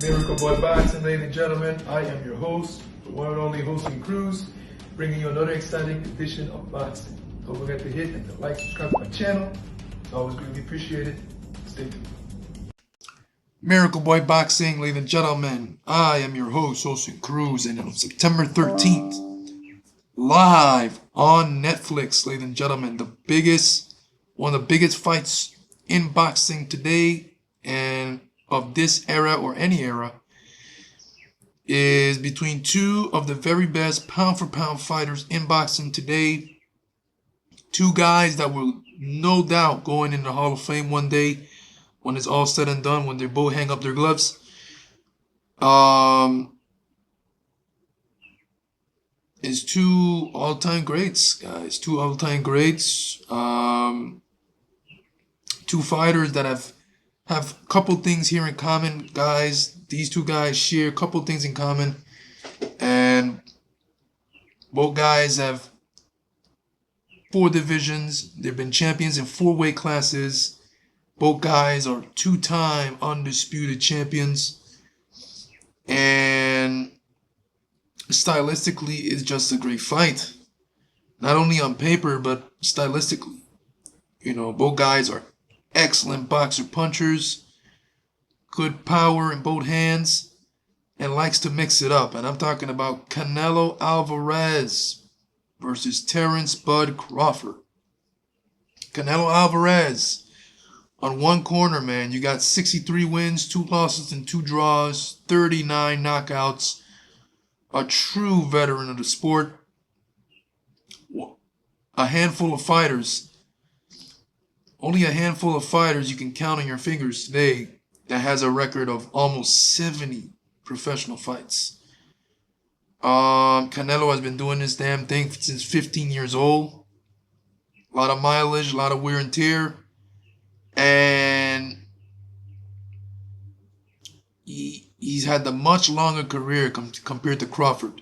Miracle Boy Boxing, ladies and gentlemen. I am your host, the one and only hosting Cruz, bringing you another exciting edition of boxing. Don't forget to hit and to like, subscribe to my channel. It's always greatly appreciated. Stay tuned. Miracle Boy Boxing, ladies and gentlemen. I am your host, Hosting Cruz, and on September 13th, live on Netflix, ladies and gentlemen, one of the biggest fights in boxing today and of this era or any era is between two of the very best pound-for-pound fighters in boxing today. Two guys that will no doubt go in the Hall of Fame one day when it's all said and done, when they both hang up their gloves. Is two all-time greats, guys. Two all-time greats. Two fighters that have a couple things here in common, guys. These two guys share a couple things in common, and both guys have 4 divisions. They've been champions in 4 weight classes. Both guys are 2-time undisputed champions, and stylistically, it's just a great fight. Not only on paper, but stylistically. You know, both guys are excellent boxer punchers, good power in both hands, and likes to mix it up. And I'm talking about Canelo Alvarez versus Terence Bud Crawford. Canelo Alvarez on one corner, man. You got 63 wins, 2 losses, and 2 draws, 39 knockouts. A true veteran of the sport. A handful of fighters. Only a handful of fighters you can count on your fingers today that has a record of almost 70 professional fights. Canelo has been doing this damn thing since 15 years old. A lot of mileage, a lot of wear and tear. And he's had the much longer career compared to Crawford.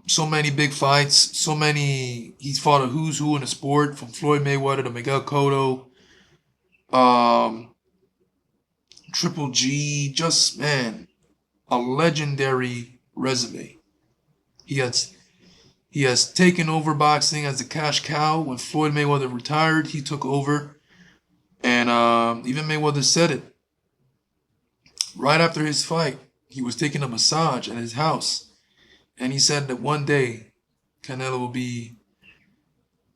So many big fights, he's fought a who's who in the sport, from Floyd Mayweather to Miguel Cotto, Triple G, just, man, a legendary resume. He has taken over boxing as a cash cow. When Floyd Mayweather retired, he took over, and even Mayweather said it. Right after his fight, he was taking a massage at his house. And he said that one day, Canelo will be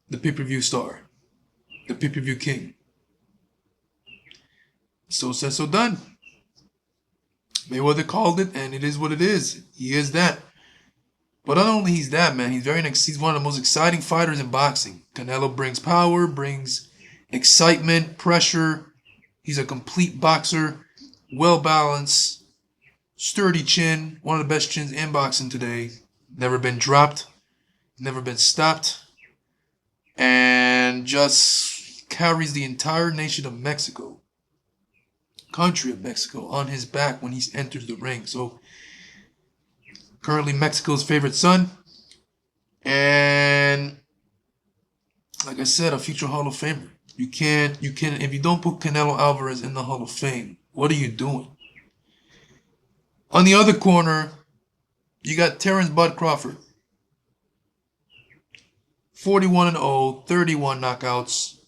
the pay-per-view star, the pay-per-view king. So said, so done. Mayweather called it, and it is what it is. He is that. But not only he's that, man, he's one of the most exciting fighters in boxing. Canelo brings power, brings excitement, pressure. He's a complete boxer, well-balanced, sturdy chin, one of the best chins in boxing today. Never been dropped, never been stopped, and just carries the entire nation of Mexico, country of Mexico, on his back when he enters the ring. So, currently Mexico's favorite son, and like I said, a future Hall of Famer. You can't, if you don't put Canelo Alvarez in the Hall of Fame, what are you doing? On the other corner, you got Terence Bud Crawford. 41-0, 31 knockouts.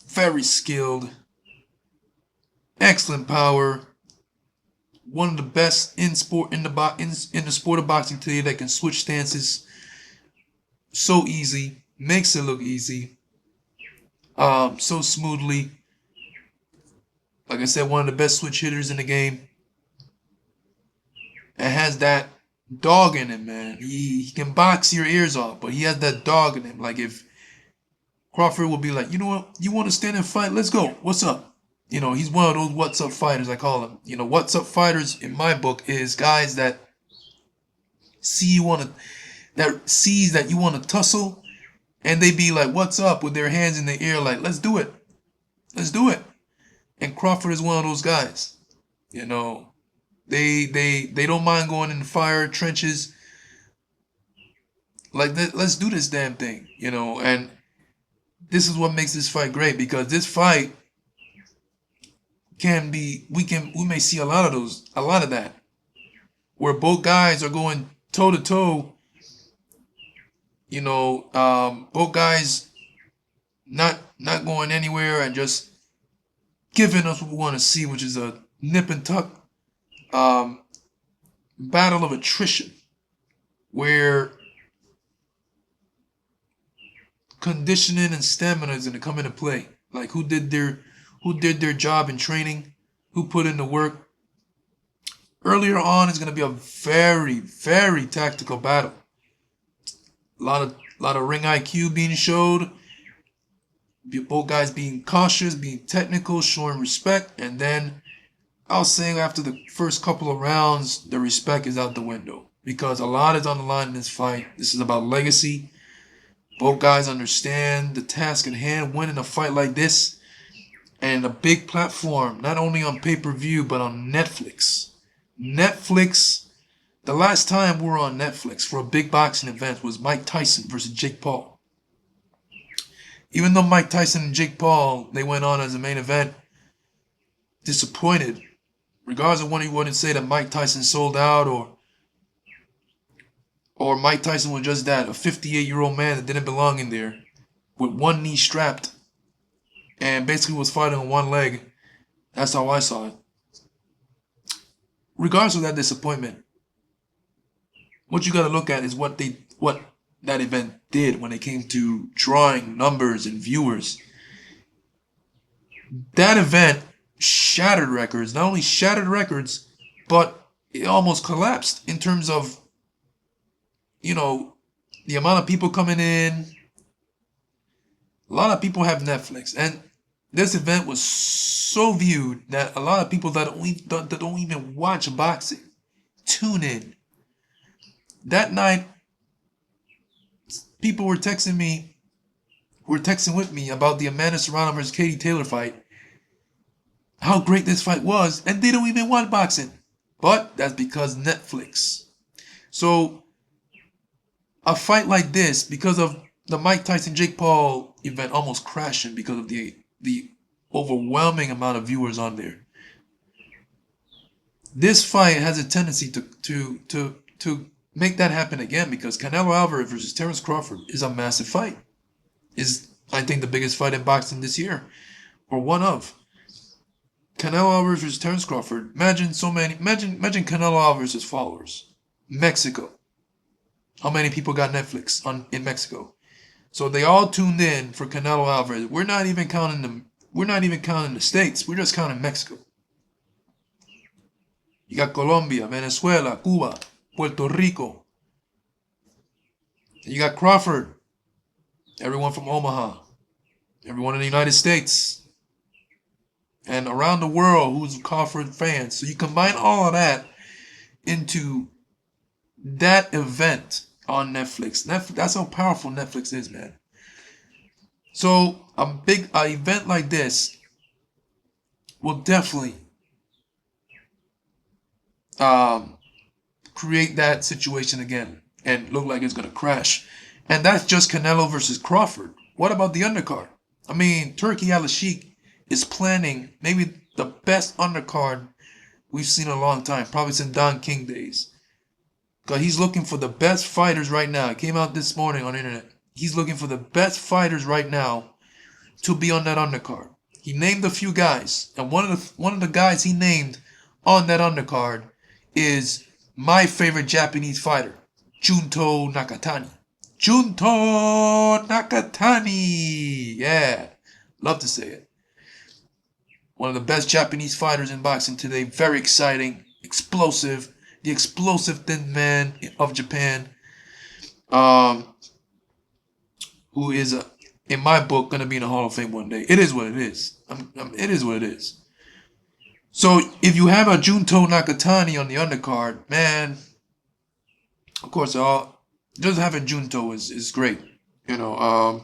Very skilled. Excellent power. One of the best in the sport of boxing today that can switch stances so easy. Makes it look easy. So smoothly. Like I said, one of the best switch hitters in the game. And has that dog in him, man. He can box your ears off, but he has that dog in him. Like, if Crawford will be like, you know what, you want to stand and fight? Let's go. What's up? You know, he's one of those what's up fighters, I call him. You know, what's up fighters in my book is guys that sees that you want to tussle, and they be like, what's up, with their hands in the air, like, let's do it. Let's do it. And Crawford is one of those guys. You know, they don't mind going in the fire trenches. Like, let's do this damn thing, you know. And this is what makes this fight great, because this fight we may see a lot of that, where both guys are going toe to toe. Both guys not going anywhere and just giving us what we want to see, which is a nip and tuck battle of attrition, where conditioning and stamina is going to come into play. Like who did their job in training, who put in the work. Earlier on is going to be a very, very tactical battle. A lot of ring IQ being showed. Both guys being cautious, being technical, showing respect, and then I'll say after the first couple of rounds, the respect is out the window because a lot is on the line in this fight. This is about legacy. Both guys understand the task at hand, winning a fight like this, and a big platform, not only on pay-per-view but on Netflix. The last time we were on Netflix for a big boxing event was Mike Tyson versus Jake Paul. Even though Mike Tyson and Jake Paul, they went on as a main event, disappointed. Regardless of what he wouldn't say that Mike Tyson sold out or Mike Tyson was just that, a 58-year-old man that didn't belong in there with one knee strapped and basically was fighting on one leg. That's how I saw it. Regardless of that disappointment, what you got to look at is what that event did when it came to drawing numbers and viewers. That event shattered records. Not only shattered records, but it almost collapsed in terms of, the amount of people coming in. A lot of people have Netflix, and this event was so viewed that a lot of people that don't even watch boxing tune in. That night, people were texting with me about the Amanda Serrano versus Katie Taylor fight, how great this fight was, and they don't even watch boxing. But that's because Netflix. So a fight like this, because of the Mike Tyson Jake Paul event almost crashing because of the overwhelming amount of viewers on there. This fight has a tendency to make that happen again because Canelo Alvarez versus Terence Crawford is a massive fight. Is, I think, the biggest fight in boxing this year, or one of. Canelo Alvarez versus Terence Crawford. Imagine Canelo Alvarez's followers. Mexico. How many people got Netflix in Mexico? So they all tuned in for Canelo Alvarez. We're not even counting the states. We're just counting Mexico. You got Colombia, Venezuela, Cuba, Puerto Rico. You got Crawford. Everyone from Omaha. Everyone in the United States. And around the world who's Crawford fans. So you combine all of that into that event on Netflix. That's how powerful Netflix is, man. So an event like this will definitely create that situation again and look like it's going to crash. And that's just Canelo versus Crawford. What about the undercard? I mean, Turki Al-Sheikh is planning maybe the best undercard we've seen in a long time, probably since Don King days. Because he's looking for the best fighters right now. It came out this morning on the internet. He's looking for the best fighters right now to be on that undercard. He named a few guys, and one of the guys he named on that undercard is my favorite Japanese fighter, Junto Nakatani. Junto Nakatani! Yeah, love to say it. One of the best Japanese fighters in boxing today. Very exciting, explosive. The explosive thin man of Japan. Who is, in my book, going to be in the Hall of Fame one day. It is what it is. It is what it is. So, if you have a Junto Nakatani on the undercard, man, of course, just having Junto is great. And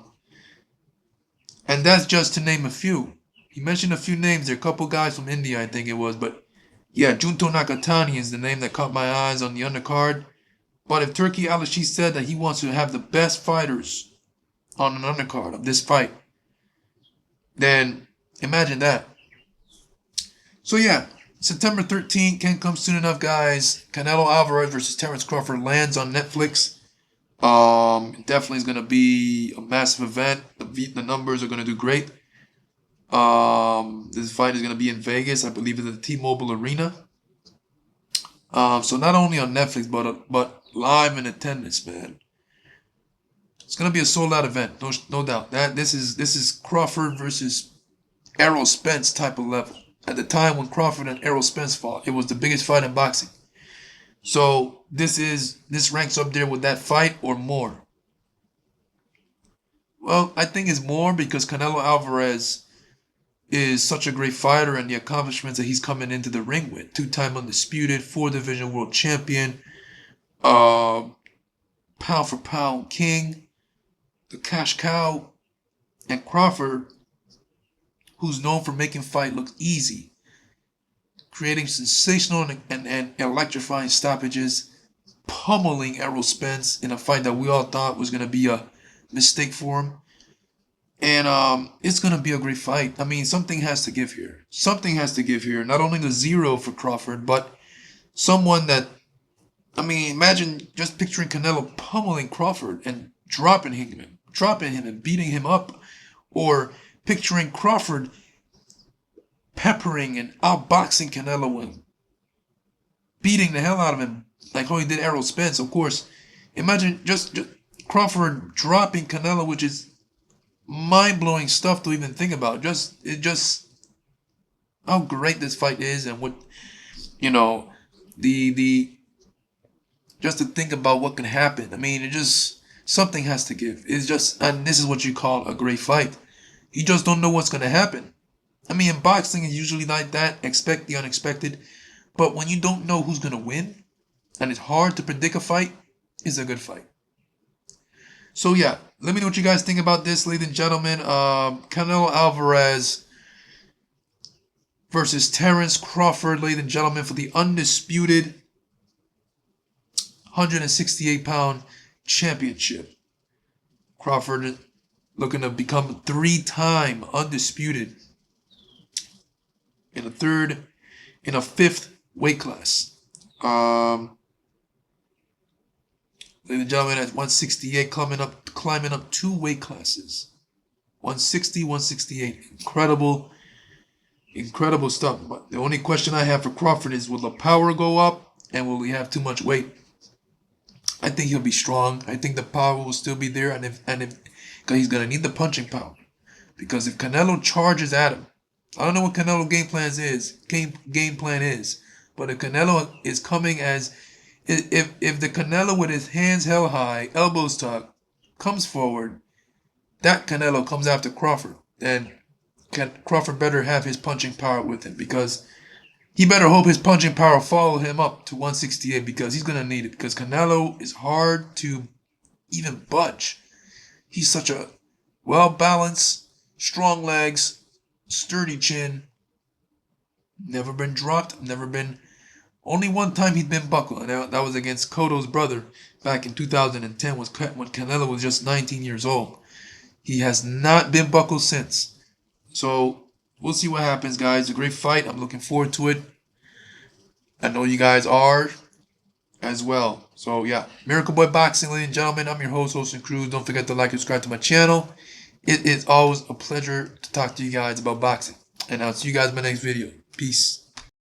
that's just to name a few. He mentioned a few names. There are a couple guys from India, I think it was. But, yeah, Junto Nakatani is the name that caught my eyes on the undercard. But if Turki Al-Sheikh said that he wants to have the best fighters on an undercard of this fight, then imagine that. So yeah, September 13th can't come soon enough, guys. Canelo Alvarez versus Terence Crawford lands on Netflix. It definitely is gonna be a massive event. The numbers are gonna do great. This fight is gonna be in Vegas, I believe, in the T-Mobile Arena. So not only on Netflix, but live in attendance, man. It's gonna be a sold out event, no doubt. This is Crawford versus Errol Spence type of level. At the time when Crawford and Errol Spence fought, it was the biggest fight in boxing. So this ranks up there with that fight or more. Well, I think it's more because Canelo Alvarez is such a great fighter and the accomplishments that he's coming into the ring with. 2-time undisputed, 4-division world champion, pound for pound king, the cash cow, and Crawford, who's known for making fight look easy, creating sensational and electrifying stoppages, pummeling Errol Spence in a fight that we all thought was going to be a mistake for him. And it's going to be a great fight. I mean, something has to give here. Something has to give here. Not only the 0 for Crawford, but someone that, I mean, imagine just picturing Canelo pummeling Crawford and dropping him and beating him up. Or picturing Crawford peppering and outboxing Canelo and beating the hell out of him like how he did Errol Spence. Of course, imagine just Crawford dropping Canelo, which is mind-blowing stuff to even think about. Just how great this fight is, and what, you know, the just to think about what can happen. I mean, it just, something has to give. It's just, and this is what you call a great fight. You just don't know what's going to happen. I mean, in boxing, it's usually like that. Expect the unexpected. But when you don't know who's going to win, and it's hard to predict a fight, it's a good fight. So yeah, let me know what you guys think about this, ladies and gentlemen. Canelo Alvarez versus Terence Crawford, ladies and gentlemen, for the undisputed 168-pound championship. Crawford looking to become 3-time undisputed in a fifth weight class. Ladies and gentlemen, at 168, climbing up 2 weight classes. 160, 168. Incredible stuff. But the only question I have for Crawford is, will the power go up and will he have too much weight? I think he'll be strong. I think the power will still be there, and if because he's gonna need the punching power. Because if Canelo charges at him, I don't know what Canelo game plan is, but if Canelo is coming as, if the Canelo with his hands held high, elbows tucked, comes forward, that Canelo comes after Crawford, then Crawford better have his punching power with him, because he better hope his punching power follow him up to 168, because he's going to need it, because Canelo is hard to even budge. He's such a well-balanced, strong legs, sturdy chin, never been dropped, only one time he'd been buckled, and that was against Cotto's brother back in 2010 when Canelo was just 19 years old. He has not been buckled since. So we'll see what happens, guys. A great fight. I'm looking forward to it. I know you guys are as well. So yeah, Miracle Boy Boxing, ladies and gentlemen. I'm your host, Austin Cruz. Don't forget to like and subscribe to my channel. It is always a pleasure to talk to you guys about boxing. And I'll see you guys in my next video. Peace.